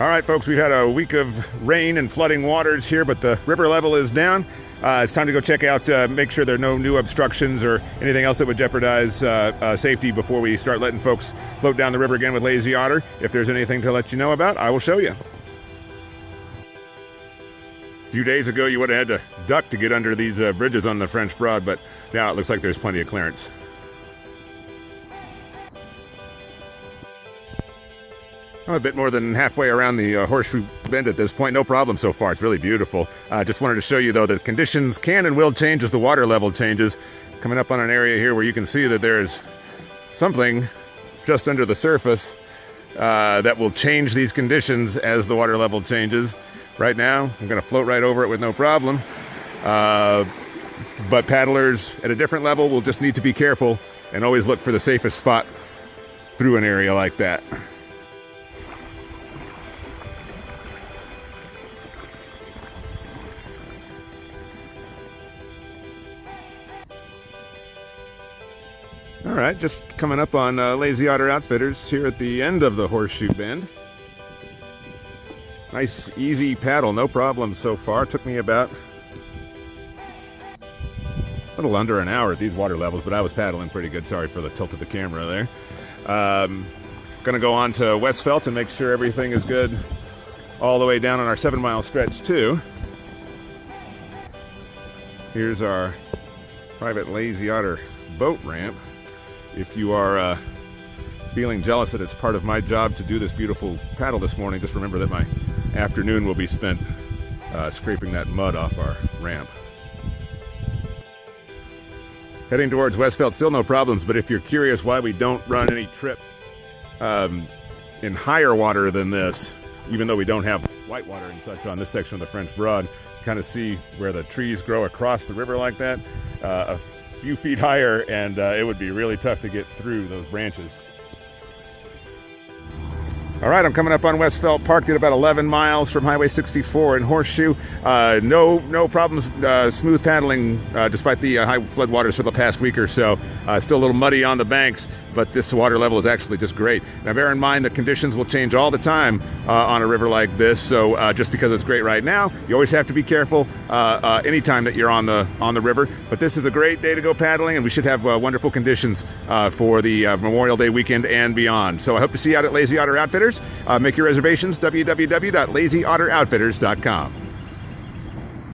All right, folks, we've had a week of rain and flooding waters here, but the river level is down. It's time to go check out, make sure there are no new obstructions or anything else that would jeopardize safety before we start letting folks float down the river again with Lazy Otter. If there's anything to let you know about, I will show you. A few days ago, you would have had to duck to get under these bridges on the French Broad, but now it looks like there's plenty of clearance. I'm a bit more than halfway around the Horseshoe Bend at this point. No problem so far. It's really beautiful. Just wanted to show you, though, that conditions can and will change as the water level changes. Coming up on an area here where you can see that there's something just under the surface that will change these conditions as the water level changes. Right now, I'm going to float right over it with no problem. But paddlers at a different level will just need to be careful and always look for the safest spot through an area like that. All right, just coming up on Lazy Otter Outfitters here at the end of the Horseshoe Bend. Nice, easy paddle, no problem so far. Took me about a little under an hour at these water levels, but I was paddling pretty good. Sorry for the tilt of the camera there. Gonna go on to Westfelt and make sure everything is good all the way down on our 7-mile stretch too. Here's our private Lazy Otter boat ramp. If you are feeling jealous that it's part of my job to do this beautiful paddle this morning, just remember that my afternoon will be spent scraping that mud off our ramp. Heading towards Westfelt, still no problems, but if you're curious why we don't run any trips in higher water than this, even though we don't have whitewater and such on this section of the French Broad, kind of see where the trees grow across the river like that, a few feet higher, and it would be really tough to get through those branches. All right, I'm coming up on Westfelt, parked at about 11 miles from Highway 64 in Horseshoe. No problems, smooth paddling despite the high flood waters for the past week or so. Still a little muddy on the banks, but this water level is actually just great. Now bear in mind that conditions will change all the time on a river like this, so just because it's great right now, you always have to be careful anytime that you're on the river. But this is a great day to go paddling, and we should have wonderful conditions for the Memorial Day weekend and beyond. So I hope to see you out at Lazy Otter Outfitters. Make your reservations, www.lazyoutteroutfitters.com.